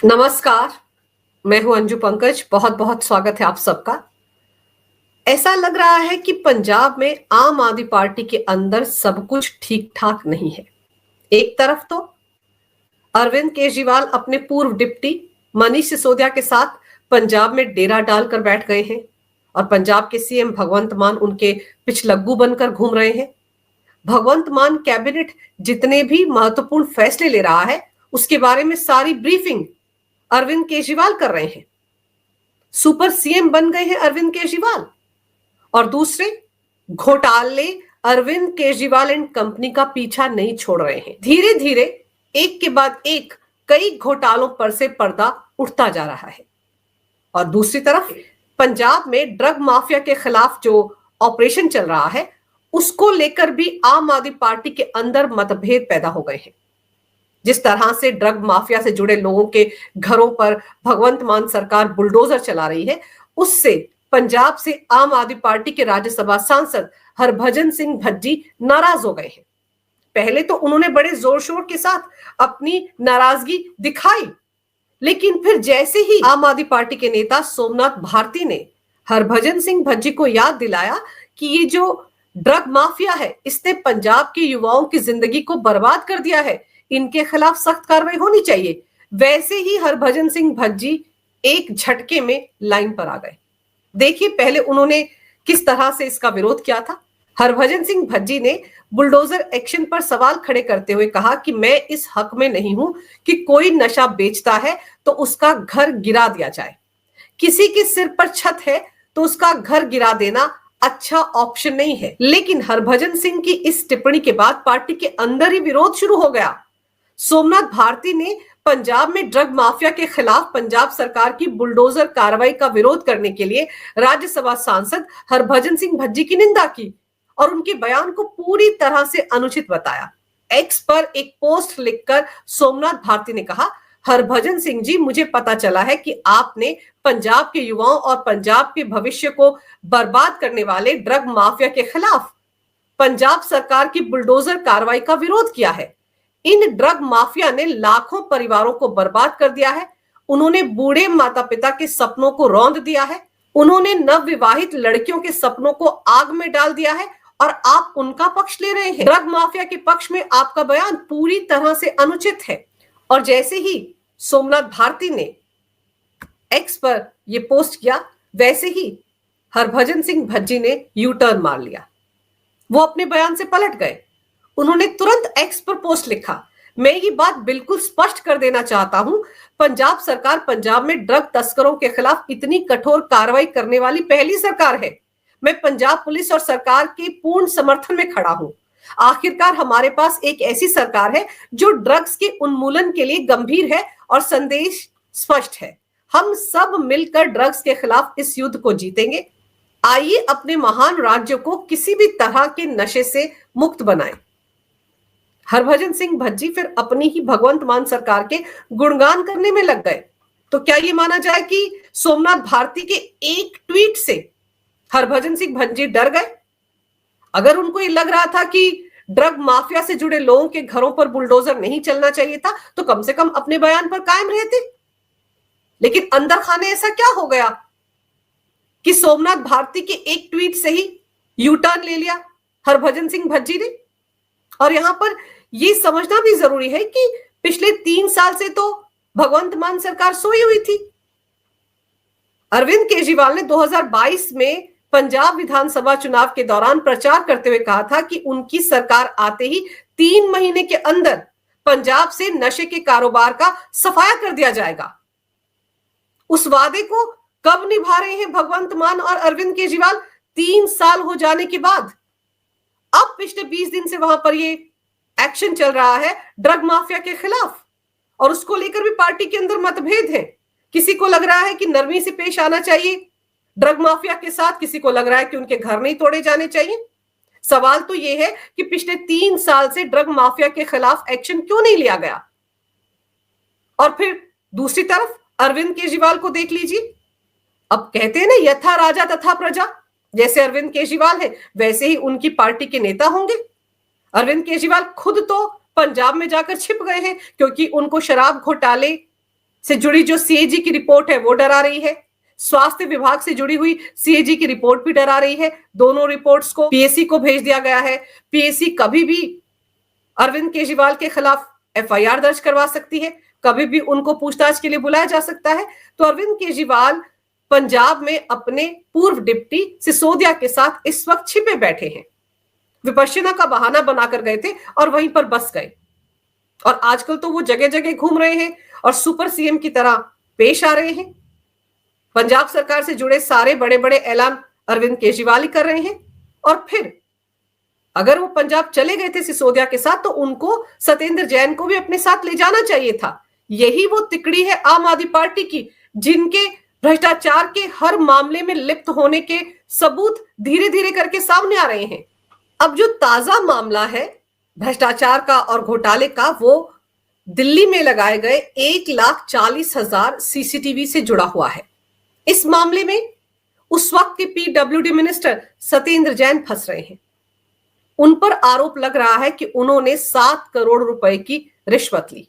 नमस्कार। मैं हूं अंजू पंकज। बहुत बहुत स्वागत है आप सबका। ऐसा लग रहा है कि पंजाब में आम आदमी पार्टी के अंदर सब कुछ ठीक ठाक नहीं है। एक तरफ तो अरविंद केजरीवाल अपने पूर्व डिप्टी मनीष सिसोदिया के साथ पंजाब में डेरा डालकर बैठ गए हैं और पंजाब के सीएम भगवंत मान उनके पिछलग्गू बनकर घूम रहे हैं। भगवंत मान कैबिनेट जितने भी महत्वपूर्ण फैसले ले रहा है उसके बारे में सारी ब्रीफिंग अरविंद केजरीवाल कर रहे हैं। सुपर सीएम बन गए हैं अरविंद केजरीवाल। और दूसरे घोटाले अरविंद केजरीवाल एंड कंपनी का पीछा नहीं छोड़ रहे हैं। धीरे धीरे एक के बाद एक कई घोटालों पर से पर्दा उठता जा रहा है। और दूसरी तरफ पंजाब में ड्रग माफिया के खिलाफ जो ऑपरेशन चल रहा है उसको लेकर भी आम आदमी पार्टी के अंदर मतभेद पैदा हो गए हैं। जिस तरह से ड्रग माफिया से जुड़े लोगों के घरों पर भगवंत मान सरकार बुलडोजर चला रही है, उससे पंजाब से आम आदमी पार्टी के राज्यसभा सांसद हरभजन सिंह भज्जी नाराज हो गए हैं। पहले तो उन्होंने बड़े जोर शोर के साथ अपनी नाराजगी दिखाई, लेकिन फिर जैसे ही आम आदमी पार्टी के नेता सोमनाथ भारती ने हरभजन सिंह भज्जी को याद दिलाया कि ये जो ड्रग माफिया है इसने पंजाब के युवाओं की जिंदगी को बर्बाद कर दिया है, इनके खिलाफ सख्त कार्रवाई होनी चाहिए, वैसे ही हरभजन सिंह भज्जी एक झटके में लाइन पर आ गए। देखिए पहले उन्होंने किस तरह से इसका विरोध किया था। हरभजन सिंह भज्जी ने बुलडोजर एक्शन पर सवाल खड़े करते हुए कहा कि मैं इस हक में नहीं हूं कि कोई नशा बेचता है तो उसका घर गिरा दिया जाए, किसी के सिर पर छत है तो उसका घर गिरा देना अच्छा ऑप्शन नहीं है। लेकिन हरभजन सिंह की इस टिप्पणी के बाद पार्टी के अंदर ही विरोध शुरू हो गया। सोमनाथ भारती ने पंजाब में ड्रग माफिया के खिलाफ पंजाब सरकार की बुलडोजर कार्रवाई का विरोध करने के लिए राज्यसभा सांसद हरभजन सिंह भज्जी की निंदा की और उनके बयान को पूरी तरह से अनुचित बताया। एक्स पर एक पोस्ट लिखकर सोमनाथ भारती ने कहा, हरभजन सिंह जी, मुझे पता चला है कि आपने पंजाब के युवाओं और पंजाब के भविष्य को बर्बाद करने वाले ड्रग माफिया के खिलाफ पंजाब सरकार की बुलडोजर कार्रवाई का विरोध किया है। इन ड्रग माफिया ने लाखों परिवारों को बर्बाद कर दिया है। उन्होंने बूढ़े माता पिता के सपनों को रौंद दिया है। उन्होंने नवविवाहित लड़कियों के सपनों को आग में डाल दिया है और आप उनका पक्ष ले रहे हैं। ड्रग माफिया के पक्ष में आपका बयान पूरी तरह से अनुचित है। और जैसे ही सोमनाथ भारती ने एक्स पर यह पोस्ट किया, वैसे ही हरभजन सिंह भज्जी ने यू टर्न मार लिया। वो अपने बयान से पलट गए। उन्होंने तुरंत एक्स पर पोस्ट लिखा, मैं ये बात बिल्कुल स्पष्ट कर देना चाहता हूं, पंजाब सरकार पंजाब में ड्रग तस्करों के खिलाफ इतनी कठोर कार्रवाई करने वाली पहली सरकार है। मैं पंजाब पुलिस और सरकार के पूर्ण समर्थन में खड़ा हूं। आखिरकार हमारे पास एक ऐसी सरकार है जो ड्रग्स के उन्मूलन के लिए गंभीर है और संदेश स्पष्ट है। हम सब मिलकर ड्रग्स के खिलाफ इस युद्ध को जीतेंगे। आइए अपने महान राज्य को किसी भी तरह के नशे से मुक्त बनाएं। हरभजन सिंह भज्जी फिर अपनी ही भगवंत मान सरकार के गुणगान करने में लग गए। तो क्या ये माना जाए कि सोमनाथ भारती के एक ट्वीट से हरभजन सिंह भज्जी डर गए? अगर उनको ये लग रहा था कि ड्रग माफिया से जुड़े लोगों के घरों पर बुलडोजर नहीं चलना चाहिए था तो कम से कम अपने बयान पर कायम रहते। लेकिन अंदर खाने ऐसा क्या हो गया कि सोमनाथ भारती के एक ट्वीट से ही यू टर्न ले लिया हरभजन सिंह भज्जी ने। और यहां पर यह समझना भी जरूरी है कि पिछले 3 साल से तो भगवंत मान सरकार सोई हुई थी। अरविंद केजरीवाल ने 2022 में पंजाब विधानसभा चुनाव के दौरान प्रचार करते हुए कहा था कि उनकी सरकार आते ही 3 महीने के अंदर पंजाब से नशे के कारोबार का सफाया कर दिया जाएगा। उस वादे को कब निभा रहे हैं भगवंत मान और अरविंद केजरीवाल 3 साल हो जाने के बाद? अब पिछले 20 दिन से वहां पर ये एक्शन चल रहा है ड्रग माफिया के खिलाफ और उसको लेकर भी पार्टी के अंदर मतभेद है। किसी को लग रहा है कि नरमी से पेश आना चाहिए ड्रग माफिया के साथ, किसी को लग रहा है कि उनके घर नहीं तोड़े जाने चाहिए। सवाल तो यह है कि पिछले 3 साल से ड्रग माफिया के खिलाफ एक्शन क्यों नहीं लिया गया? और फिर दूसरी तरफ अरविंद केजरीवाल को देख लीजिए। अब कहते हैं ना, यथा राजा तथा प्रजा। जैसे अरविंद केजरीवाल है वैसे ही उनकी पार्टी के नेता होंगे। अरविंद केजरीवाल खुद तो पंजाब में जाकर छिप गए हैं क्योंकि उनको शराब घोटाले से जुड़ी जो सीएजी की रिपोर्ट है वो डरा रही है, स्वास्थ्य विभाग से जुड़ी हुई सीएजी की रिपोर्ट भी डरा रही है। दोनों रिपोर्ट्स को पीएससी को भेज दिया गया है। पीएससी कभी भी अरविंद केजरीवाल के खिलाफ एफआईआर दर्ज करवा सकती है, कभी भी उनको पूछताछ के लिए बुलाया जा सकता है। तो अरविंद केजरीवाल पंजाब में अपने पूर्व डिप्टी सिसोदिया के साथ इस वक्त छिपे बैठे हैं। विपश्यना का बहाना बनाकर गए थे और वहीं पर बस गए, और आजकल तो वो जगह जगह घूम रहे हैं और सुपर सीएम की तरह पेश आ रहे हैं। पंजाब सरकार से जुड़े सारे बड़े बड़े ऐलान अरविंद केजरीवाल ही कर रहे हैं। और फिर अगर वो पंजाब चले गए थे सिसोदिया के साथ, तो उनको सत्येंद्र जैन को भी अपने साथ ले जाना चाहिए था। यही वो तिकड़ी है आम आदमी पार्टी की, जिनके भ्रष्टाचार के हर मामले में लिप्त होने के सबूत धीरे धीरे करके सामने आ रहे हैं। अब जो ताजा मामला है भ्रष्टाचार का और घोटाले का, वो दिल्ली में लगाए गए 1,40,000 सीसीटीवी से जुड़ा हुआ है। इस मामले में उस वक्त के पीडब्ल्यूडी मिनिस्टर सत्येंद्र जैन फंस रहे हैं। उन पर आरोप लग रहा है कि उन्होंने 7 करोड़ रुपए की रिश्वत ली।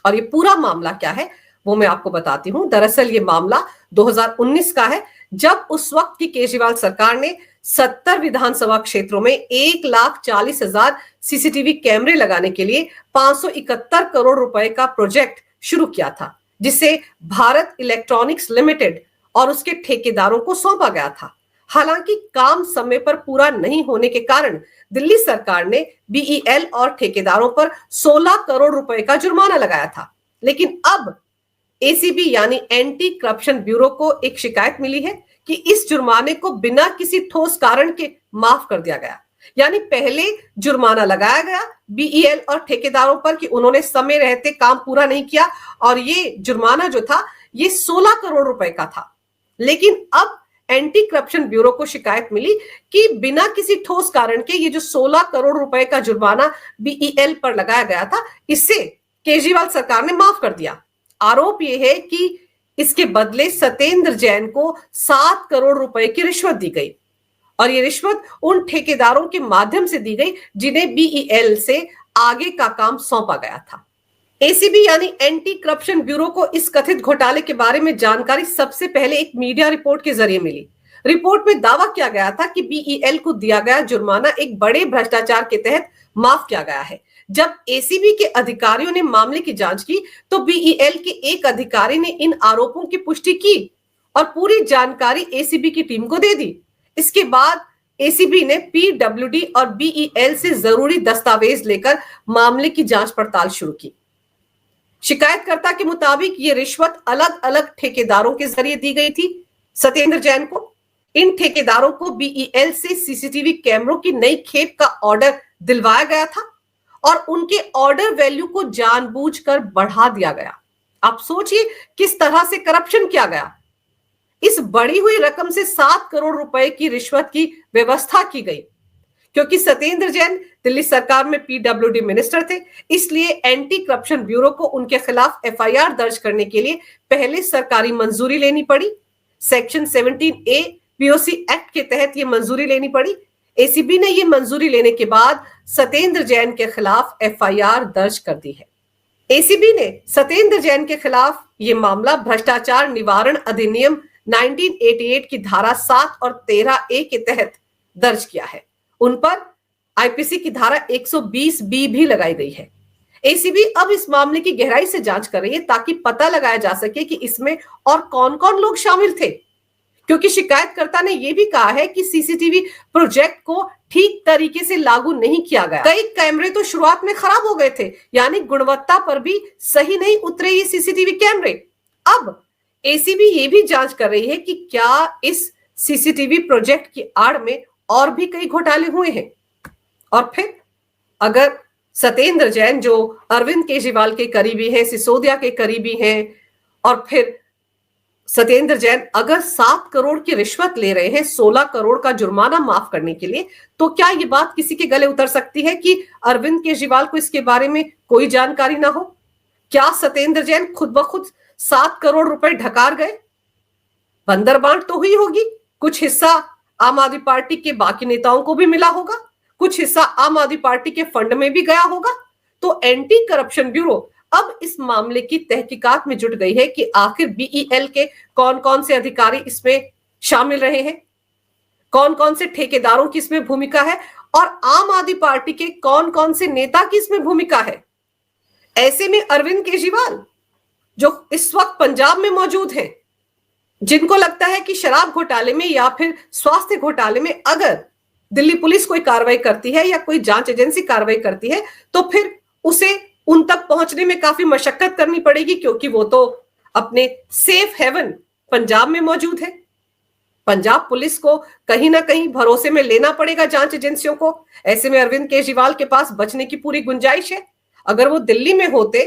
और ये पूरा मामला क्या है वो मैं आपको बताती हूं। दरअसल ये मामला 2019 का है, जब उस वक्त की केजरीवाल सरकार ने 70 विधानसभा क्षेत्रों में 1,40,000 सीसीटीवी कैमरे लगाने के लिए 571 करोड़ रुपए का प्रोजेक्ट शुरू किया था, जिसे भारत इलेक्ट्रॉनिक्स लिमिटेड और उसके ठेकेदारों को सौंपा गया था। हालांकि काम समय पर पूरा नहीं होने के कारण दिल्ली सरकार ने बीईएल और ठेकेदारों पर 16 करोड़ रुपए का जुर्माना लगाया था। लेकिन अब एसीबी यानी एंटी करप्शन ब्यूरो को एक शिकायत मिली है कि इस जुर्माने को बिना किसी ठोस कारण के माफ कर दिया गया। यानी पहले जुर्माना लगाया गया बीईएल और ठेकेदारों पर कि उन्होंने समय रहते काम पूरा नहीं किया, और ये जुर्माना जो था ये 16 करोड़ रुपए का था। लेकिन अब एंटी करप्शन ब्यूरो को शिकायत मिली कि बिना किसी ठोस कारण के ये जो 16 करोड़ रुपए का जुर्माना बीईएल पर लगाया गया था, इससे केजरीवाल सरकार ने माफ कर दिया। आरोप यह है कि इसके बदले सत्येंद्र जैन को 7 करोड़ रुपए की रिश्वत दी गई, और ये रिश्वत उन ठेकेदारों के माध्यम से दी गई जिन्हें बीईएल से आगे का काम सौंपा गया था। एसीबी यानी एंटी करप्शन ब्यूरो को इस कथित घोटाले के बारे में जानकारी सबसे पहले एक मीडिया रिपोर्ट के जरिए मिली। रिपोर्ट में दावा किया गया था कि बीईएल को दिया गया जुर्माना एक बड़े भ्रष्टाचार के तहत माफ किया गया है। जब एसीबी के अधिकारियों ने मामले की जांच की तो बीईएल के एक अधिकारी ने इन आरोपों की पुष्टि की और पूरी जानकारी एसीबी की टीम को दे दी। इसके बाद एसीबी ने पीडब्ल्यूडी और बीईएल से जरूरी दस्तावेज लेकर मामले की जांच पड़ताल शुरू की। शिकायतकर्ता के मुताबिक ये रिश्वत अलग अलग ठेकेदारों के जरिए दी गई थी सत्येंद्र जैन को। इन ठेकेदारों को बीईएल से सीसीटीवी कैमरों की नई खेप का ऑर्डर दिलवाया गया था और उनके ऑर्डर वैल्यू को जानबूझकर बढ़ा दिया गया। आप सोचिए किस तरह से करप्शन किया गया। इस बढ़ी हुई रकम से 7 करोड़ रुपए की रिश्वत की व्यवस्था की गई। क्योंकि सत्येंद्र जैन दिल्ली सरकार में पीडब्ल्यूडी मिनिस्टर थे, इसलिए एंटी करप्शन ब्यूरो को उनके खिलाफ एफआईआर दर्ज करने के लिए पहले सरकारी मंजूरी लेनी पड़ी। सेक्शन 17A पीओसी एक्ट के तहत यह मंजूरी लेनी पड़ी। एसीबी ने यह मंजूरी लेने के बाद सत्येंद्र जैन के खिलाफ एफआईआर दर्ज कर दी है। एसीबी ने सत्येंद्र जैन के खिलाफ यह मामला भ्रष्टाचार निवारण अधिनियम 1988 की धारा 7 और 13A के तहत दर्ज किया है। उन पर आईपीसी की धारा 120B भी लगाई गई है। एसीबी अब इस मामले की गहराई से जांच कर रही है ताकि पता लगाया जा सके कि इसमें और कौन कौन लोग शामिल थे, क्योंकि शिकायतकर्ता ने यह भी कहा है कि सीसीटीवी प्रोजेक्ट को ठीक तरीके से लागू नहीं किया गया। कई कैमरे तो शुरुआत में खराब हो गए थे, यानी गुणवत्ता पर भी सही नहीं उतरे ये सीसीटीवी कैमरे। अब एसीबी ये भी जांच कर रही है कि क्या इस सीसीटीवी प्रोजेक्ट की आड़ में और भी कई घोटाले हुए हैं। और फिर अगर सत्येंद्र जैन जो अरविंद केजरीवाल के करीबी हैं, सिसोदिया के करीबी हैं, और फिर सत्येंद्र जैन अगर 7 करोड़ की रिश्वत ले रहे हैं 16 करोड़ का जुर्माना माफ करने के लिए, तो क्या ये बात किसी के गले उतर सकती है कि अरविंद केजरीवाल को इसके बारे में कोई जानकारी ना हो? क्या सत्येंद्र जैन खुद ब खुद 7 करोड़ रुपए ढकार गए? बंदर बांट तो हुई होगी। कुछ हिस्सा आम आदमी पार्टी के बाकी नेताओं को भी मिला होगा, कुछ हिस्सा आम आदमी पार्टी के फंड में भी गया होगा। तो एंटी करप्शन ब्यूरो अब इस मामले की तहकीकात में जुट गई है कि आखिर बीईएल के कौन कौन से अधिकारी इसमें शामिल रहे हैं, कौन कौन से ठेकेदारों की इसमें भूमिका है और आम आदमी पार्टी के कौन कौन से नेता की इसमें भूमिका है। ऐसे में अरविंद केजरीवाल जो इस वक्त पंजाब में मौजूद हैं, जिनको लगता है कि शराब घोटाले में या फिर स्वास्थ्य घोटाले में अगर दिल्ली पुलिस कोई कार्रवाई करती है या कोई जांच एजेंसी कार्रवाई करती है तो फिर उसे उन तक पहुंचने में काफी मशक्कत करनी पड़ेगी, क्योंकि वो तो अपने सेफ हेवन पंजाब में मौजूद है। पंजाब पुलिस को कहीं ना कहीं भरोसे में लेना पड़ेगा जांच एजेंसियों को। ऐसे में अरविंद केजरीवाल के पास बचने की पूरी गुंजाइश है। अगर वो दिल्ली में होते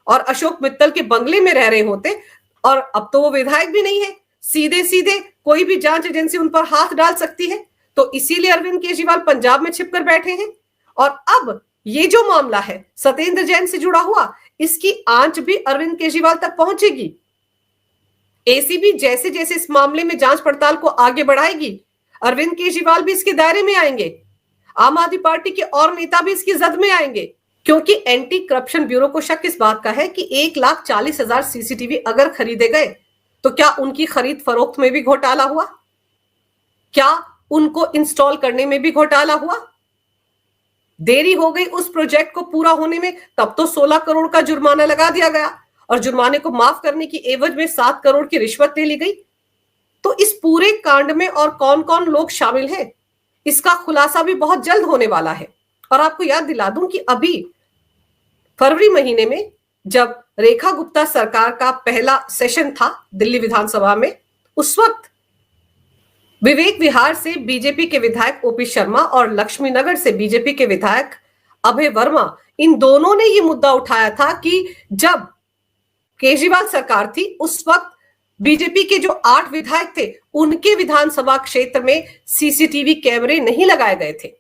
और अशोक मित्तल के बंगले में रह रहे होते, और अब तो वो विधायक भी नहीं है, सीधे सीधे कोई भी जांच एजेंसी उन पर हाथ डाल सकती है, तो इसीलिए अरविंद केजरीवाल पंजाब में छिपकर बैठे हैं। और अब ये जो मामला है सत्येंद्र जैन से जुड़ा हुआ, इसकी आंच भी अरविंद केजरीवाल तक पहुंचेगी। एसीबी जैसे जैसे इस मामले में जांच पड़ताल को आगे बढ़ाएगी, अरविंद केजरीवाल भी इसके दायरे में आएंगे, आम आदमी पार्टी के और नेता भी इसकी जद में आएंगे, क्योंकि एंटी करप्शन ब्यूरो को शक इस बात का है कि 1,40,000 सीसीटीवी अगर खरीदे गए तो क्या उनकी खरीद फरोख्त में भी घोटाला हुआ, क्या उनको इंस्टॉल करने में भी घोटाला हुआ। देरी हो गई उस प्रोजेक्ट को पूरा होने में, तब तो 16 करोड़ का जुर्माना लगा दिया गया और जुर्माने को माफ करने की एवज में 7 करोड़ की रिश्वत ले ली गई। तो इस पूरे कांड में और कौन कौन लोग शामिल हैं, इसका खुलासा भी बहुत जल्द होने वाला है। और आपको याद दिला दूं कि अभी फरवरी महीने में जब रेखा गुप्ता सरकार का पहला सेशन था दिल्ली विधानसभा में, उस वक्त विवेक विहार से बीजेपी के विधायक ओपी शर्मा और लक्ष्मी नगर से बीजेपी के विधायक अभय वर्मा, इन दोनों ने यह मुद्दा उठाया था कि जब केजरीवाल सरकार थी उस वक्त बीजेपी के जो 8 विधायक थे उनके विधानसभा क्षेत्र में सीसीटीवी कैमरे नहीं लगाए गए थे।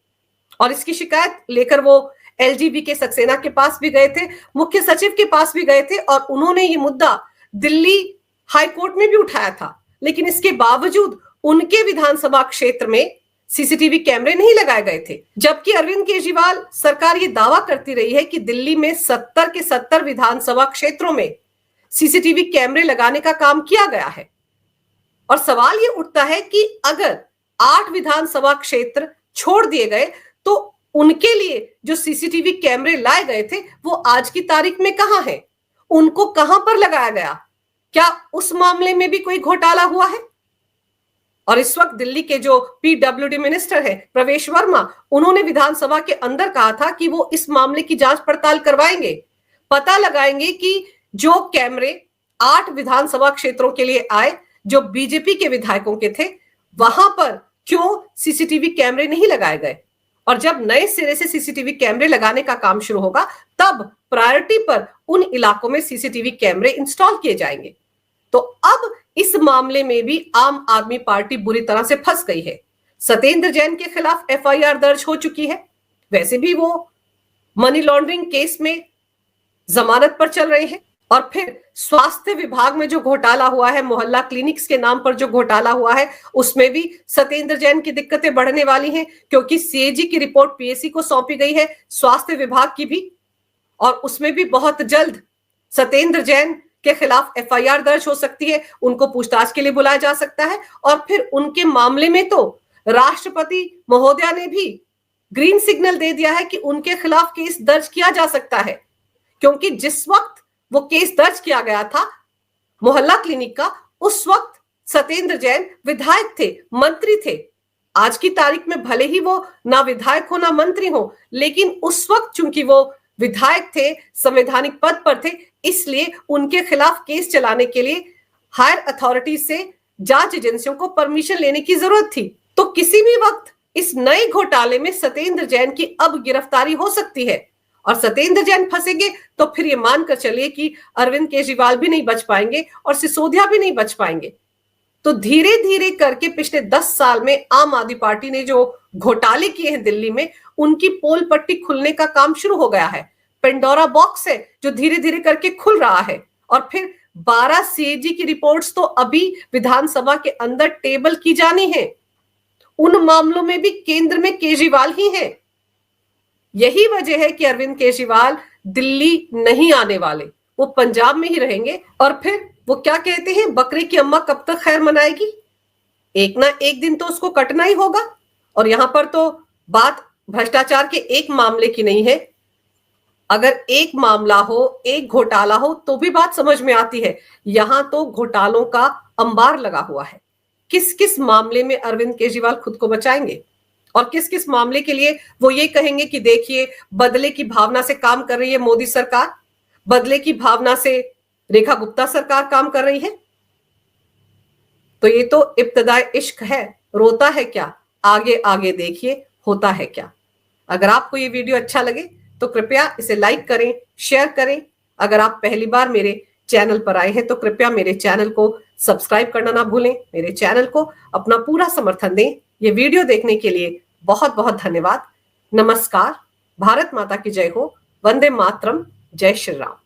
और इसकी शिकायत लेकर वो एलजीबी के सक्सेना के पास भी गए थे, मुख्य सचिव के पास भी गए थे और उन्होंने ये मुद्दा दिल्ली हाईकोर्ट में भी उठाया था। लेकिन इसके बावजूद उनके विधानसभा क्षेत्र में सीसीटीवी कैमरे नहीं लगाए गए थे, जबकि अरविंद केजरीवाल सरकार ये दावा करती रही है कि दिल्ली में 70 के 70 विधानसभा क्षेत्रों में सीसीटीवी कैमरे लगाने का काम किया गया है। और सवाल ये उठता है कि अगर 8 विधानसभा क्षेत्र छोड़ दिए गए तो उनके लिए जो सीसीटीवी कैमरे लाए गए थे वो आज की तारीख में कहां हैं, उनको कहां पर लगाया गया, क्या उस मामले में भी कोई घोटाला हुआ है। और इस वक्त दिल्ली के जो पीडब्ल्यूडी मिनिस्टर है प्रवेश वर्मा, उन्होंने विधानसभा के अंदर कहा था कि वो इस मामले की जांच पड़ताल करवाएंगे, पता लगाएंगे कि जो कैमरे 8 विधानसभा क्षेत्रों के लिए आए जो बीजेपी के विधायकों के थे, वहां पर क्यों सीसीटीवी कैमरे नहीं लगाए गए। और जब नए सिरे से सीसीटीवी कैमरे लगाने का काम शुरू होगा तब प्रायोरिटी पर उन इलाकों में सीसीटीवी कैमरे इंस्टॉल किए जाएंगे। तो अब इस मामले में भी आम आदमी पार्टी बुरी तरह से फंस गई है। सत्येंद्र जैन के खिलाफ एफआईआर दर्ज हो चुकी है, वैसे भी वो मनी लॉन्ड्रिंग केस में जमानत पर चल रहे हैं। और फिर स्वास्थ्य विभाग में जो घोटाला हुआ है, मोहल्ला क्लिनिक्स के नाम पर जो घोटाला हुआ है, उसमें भी सत्येंद्र जैन की दिक्कतें बढ़ने वाली हैं, क्योंकि सीएजी की रिपोर्ट पीएससी को सौंपी गई है, स्वास्थ्य विभाग की भी, और उसमें भी बहुत जल्द सत्येंद्र जैन के खिलाफ एफआईआर दर्ज हो सकती है, उनको पूछताछ के लिए बुलाया जा सकता है। और फिर उनके मामले में तो राष्ट्रपति महोदया ने भी ग्रीन सिग्नल दे दिया है कि उनके खिलाफ केस दर्ज किया जा सकता है, क्योंकि जिस वक्त वो केस दर्ज किया गया था मोहल्ला क्लिनिक का, उस वक्त सत्येंद्र जैन विधायक थे, मंत्री थे। आज की तारीख में भले ही वो ना विधायक हो ना मंत्री हो, लेकिन उस वक्त चूंकि वो विधायक थे, संवैधानिक पद पर थे, इसलिए उनके खिलाफ केस चलाने के लिए हायर अथॉरिटी से जांच एजेंसियों को परमिशन लेने की जरूरत थी। तो किसी भी वक्त इस नए घोटाले में सत्येंद्र जैन की अब गिरफ्तारी हो सकती है, और सत्येंद्र जैन फंसेंगे तो फिर ये मानकर चलिए कि अरविंद केजरीवाल भी नहीं बच पाएंगे और सिसोदिया भी नहीं बच पाएंगे। तो धीरे धीरे करके पिछले 10 साल में आम आदमी पार्टी ने जो घोटाले किए हैं दिल्ली में, उनकी पोल पट्टी खुलने का काम शुरू हो गया है। पेंडोरा बॉक्स है जो धीरे धीरे करके खुल रहा है। और फिर 12 सीएजी की रिपोर्ट्स तो अभी विधानसभा के अंदर टेबल की जानी है। उन मामलों में भी केंद्र में केजरीवाल ही है। यही वजह है कि अरविंद केजरीवाल दिल्ली नहीं आने वाले, वो पंजाब में ही रहेंगे। और फिर वो क्या कहते हैं, बकरे की अम्मा कब तक खैर मनाएगी, एक ना एक दिन तो उसको कटना ही होगा। और यहां पर तो बात भ्रष्टाचार के एक मामले की नहीं है, अगर एक मामला हो, एक घोटाला हो तो भी बात समझ में आती है। यहां तो घोटालों का अंबार लगा हुआ है। किस किस मामले में अरविंद केजरीवाल खुद को बचाएंगे और किस किस मामले के लिए वो ये कहेंगे कि देखिए बदले की भावना से काम कर रही है मोदी सरकार, बदले की भावना से रेखा गुप्ता सरकार काम कर रही है। तो ये तो इब्तदाए इश्क है, रोता है क्या, आगे आगे देखिए होता है क्या। अगर आपको ये वीडियो अच्छा लगे तो कृपया इसे लाइक करें, शेयर करें। अगर आप पहली बार मेरे चैनल पर आए हैं तो कृपया मेरे चैनल को सब्सक्राइब करना ना भूलें, मेरे चैनल को अपना पूरा समर्थन दें। ये वीडियो देखने के लिए बहुत बहुत धन्यवाद। नमस्कार, भारत माता की जय हो, वंदे मातरम, जय श्री राम।